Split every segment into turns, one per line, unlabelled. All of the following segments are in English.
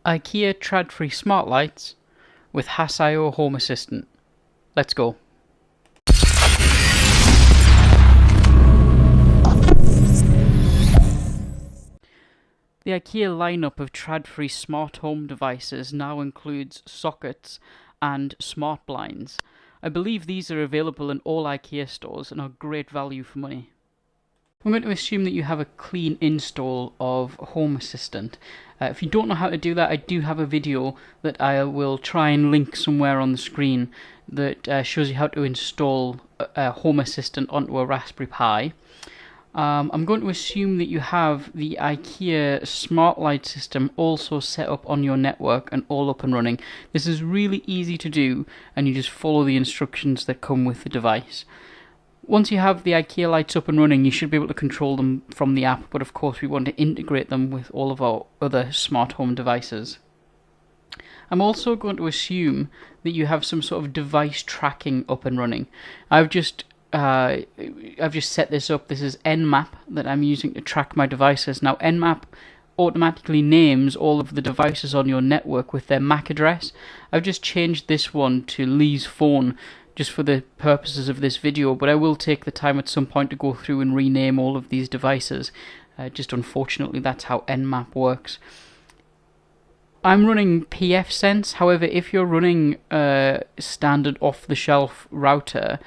IKEA Tradfri smart lights with HASSIO Home Assistant. Let's go. The IKEA lineup of Tradfri smart home devices now includes sockets and smart blinds. I believe these are available in all IKEA stores and are great value for money. I'm going to assume that you have a clean install of Home Assistant. If you don't know how to do that, I do have a video that I will try and link somewhere on the screen that shows you how to install Home Assistant onto a Raspberry Pi. I'm going to assume that you have the IKEA smart light system also set up on your network and all up and running. This is really easy to do, and you just follow the instructions that come with the device. Once you have the IKEA lights up and running, you should be able to control them from the app, but of course we want to integrate them with all of our other smart home devices. I'm also going to assume that you have some sort of device tracking up and running. I've just set this up. This is Nmap that I'm using to track my devices. Now Nmap automatically names all of the devices on your network with their MAC address. I've just changed this one to Lee's phone just for the purposes of this video, but I will take the time at some point to go through and rename all of these devices. Just unfortunately that's how Nmap works. I'm running pfSense. However, if you're running a standard off-the-shelf router,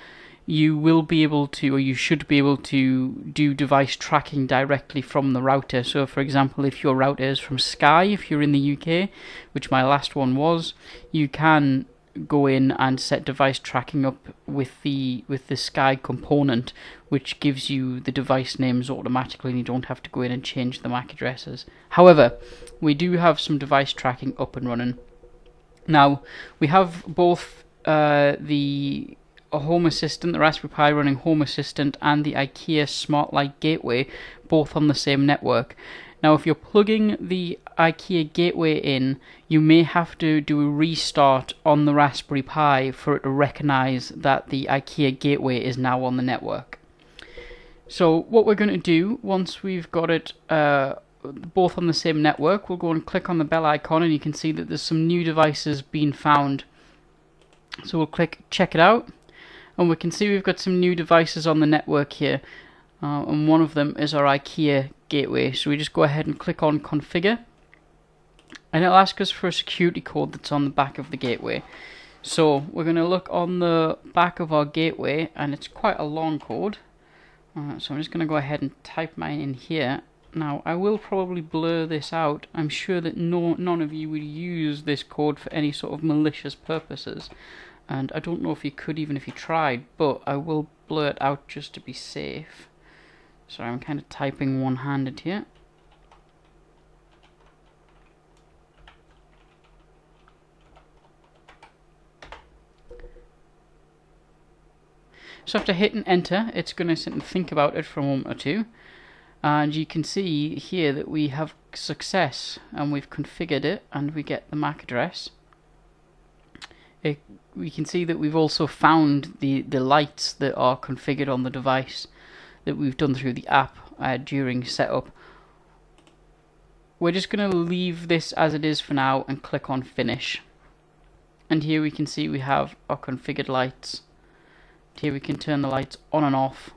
you will be able to, or you should be able to, do device tracking directly from the router. So for example, if your router is from Sky, if you're in the UK, which my last one was, you can go in and set device tracking up with the Sky component, which gives you the device names automatically, and you don't have to go in and change the MAC addresses. However, we do have some device tracking up and running. Now, we have both the Home Assistant, the Raspberry Pi running Home Assistant, and the IKEA Smart Light Gateway, both on the same network. Now, if you're plugging the IKEA Gateway in, you may have to do a restart on the Raspberry Pi for it to recognize that the IKEA Gateway is now on the network. So what we're going to do, once we've got it both on the same network, we'll go and click on the bell icon, and you can see that there's some new devices being found. So we'll click check it out, and we can see we've got some new devices on the network here, and one of them is our IKEA Gateway. So we just go ahead and click on configure, and it'll ask us for a security code that's on the back of the gateway. So we're going to look on the back of our gateway, and it's quite a long code, so I'm just going to go ahead and type mine in here. Now I will probably blur this out. I'm sure that none of you would use this code for any sort of malicious purposes, and I don't know if you could even if you tried, but I will blur it out just to be safe. So I'm kind of typing one-handed here. So after hitting enter, it's going to sit and think about it for a moment or two, and you can see here that we have success, and we've configured it, and we get the MAC address. We can see that we've also found the lights that are configured on the device that we've done through the app during setup. We're just going to leave this as it is for now and click on finish. And here we can see we have our configured lights. Here we can turn the lights on and off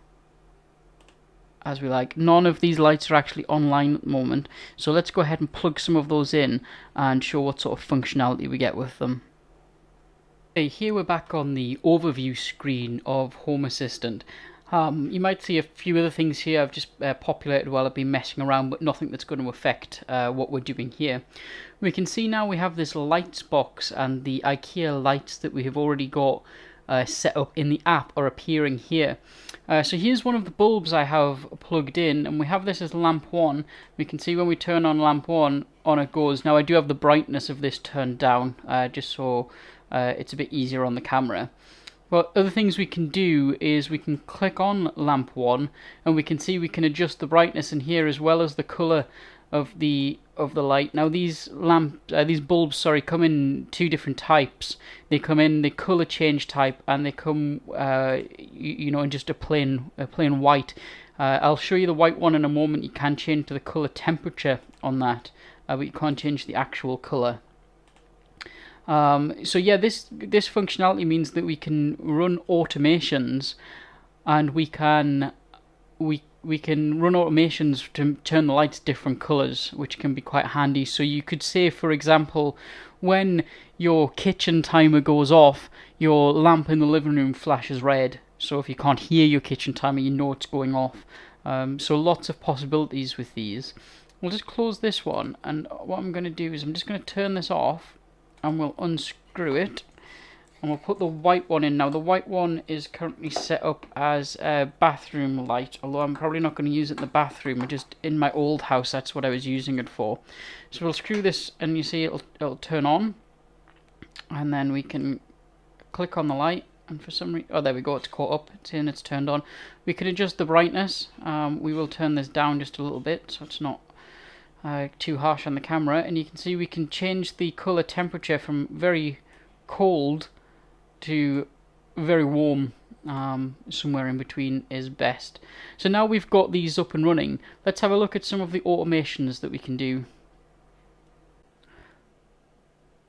as we like. None of these lights are actually online at the moment, so let's go ahead and plug some of those in and show what sort of functionality we get with them. Okay, here we're back on the overview screen of Home Assistant. You might see a few other things here I've just populated while I've been messing around, but nothing that's going to affect what we're doing here. We can see now we have this lights box, and the IKEA lights that we have already got set up in the app are appearing here. So here's one of the bulbs I have plugged in, and we have this as lamp 1. We can see when we turn on lamp 1, on it goes. Now I do have the brightness of this turned down, just so it's a bit easier on the camera. Well, other things we can do is we can click on lamp 1, and we can see we can adjust the brightness in here as well as the color of the light. Now these bulbs, come in two different types. They come in the color change type, and they come in just a plain white. I'll show you the white one in a moment. You can change to the color temperature on that, but you can't change the actual color. So yeah, this functionality means that we can run automations, and we can run automations to turn the lights different colors, which can be quite handy. So you could say, for example, when your kitchen timer goes off, your lamp in the living room flashes red. So if you can't hear your kitchen timer, you know it's going off. So lots of possibilities with these. We'll just close this one, and what I'm going to do is I'm just going to turn this off, and we'll unscrew it, and we'll put the white one in. Now the white one is currently set up as a bathroom light, although I'm probably not going to use it in the bathroom. Just in my old house, that's what I was using it for. So we'll screw this, and you see it'll turn on, and then we can click on the light, and for some reason, oh, there we go, it's caught up, it's in, it's turned on. We can adjust the brightness. We will turn this down just a little bit so it's not too harsh on the camera, and you can see we can change the color temperature from very cold to very warm. Somewhere in between is best. So now we've got these up and running, let's have a look at some of the automations that we can do.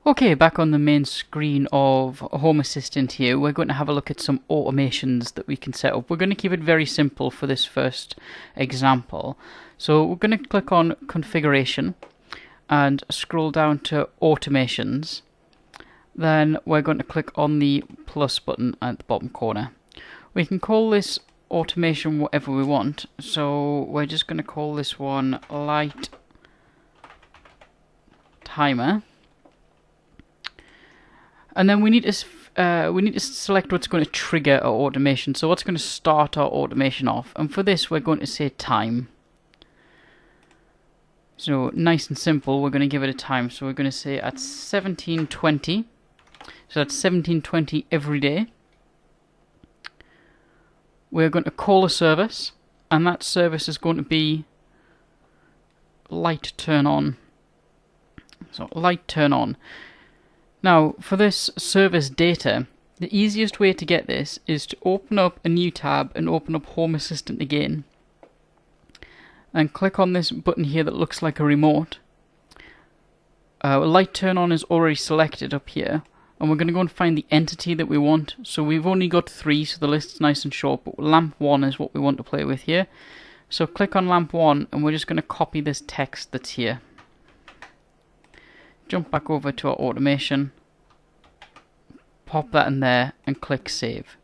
Okay, back on the main screen of Home Assistant here, we're going to have a look at some automations that we can set up. We're going to keep it very simple for this first example. So we're going to click on Configuration and scroll down to Automations. Then we're going to click on the plus button at the bottom corner. We can call this automation whatever we want. So we're just going to call this one Light Timer. And then we need to select what's going to trigger our automation. So what's going to start our automation off? And for this, we're going to say time. So nice and simple. We're going to give it a time. So we're going to say at 1720. So that's 1720 every day. We're going to call a service, and that service is going to be light turn on. So light turn on. Now, for this service data, the easiest way to get this is to open up a new tab and open up Home Assistant again. And click on this button here that looks like a remote. Light turn on is already selected up here. And we're going to go and find the entity that we want. So we've only got 3, so the list's nice and short, but lamp 1 is what we want to play with here. So click on lamp 1, and we're just going to copy this text that's here. Jump back over to our automation, pop that in there, and click Save.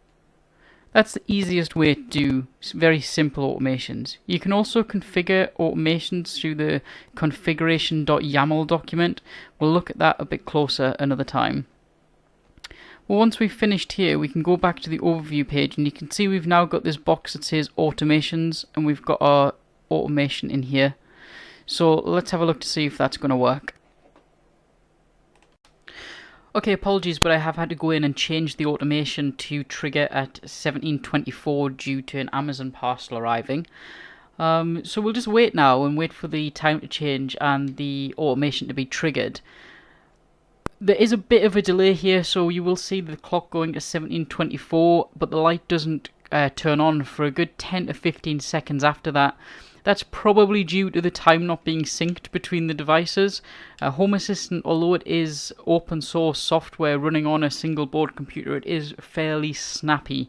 That's the easiest way to do very simple automations. You can also configure automations through the configuration.yaml document. We'll look at that a bit closer another time. Well, once we've finished here, we can go back to the overview page, and you can see we've now got this box that says automations, and we've got our automation in here. So let's have a look to see if that's going to work. Okay, apologies, but I have had to go in and change the automation to trigger at 1724 due to an Amazon parcel arriving. So we'll just wait now and wait for the time to change and the automation to be triggered. There is a bit of a delay here, so you will see the clock going to 1724, but the light doesn't turn on for a good 10 to 15 seconds after that. That's probably due to the time not being synced between the devices. Home Assistant, although it is open source software running on a single board computer, it is fairly snappy.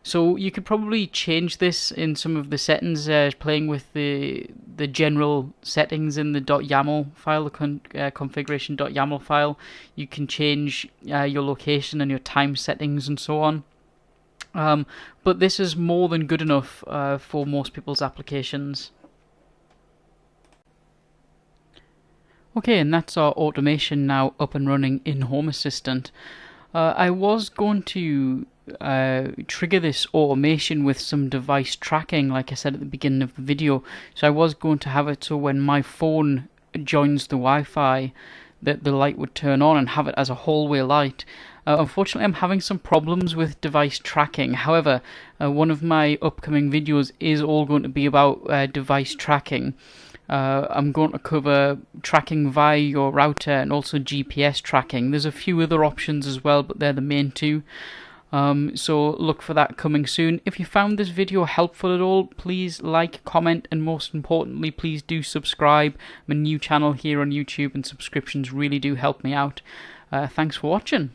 So you could probably change this in some of the settings, playing with the general settings in the .yaml file, the configuration.yaml file. You can change your location and your time settings and so on. But this is more than good enough for most people's applications. Okay, and that's our automation now up and running in Home Assistant. I was going to trigger this automation with some device tracking, like I said at the beginning of the video. So I was going to have it so when my phone joins the Wi-Fi, that the light would turn on and have it as a hallway light. Unfortunately, I'm having some problems with device tracking. However, one of my upcoming videos is all going to be about device tracking. I'm going to cover tracking via your router and also GPS tracking. There's a few other options as well, but they're the main two. So look for that coming soon. If you found this video helpful at all, please like, comment, and most importantly, please do subscribe. I'm a new channel here on YouTube, and subscriptions really do help me out. Thanks for watching.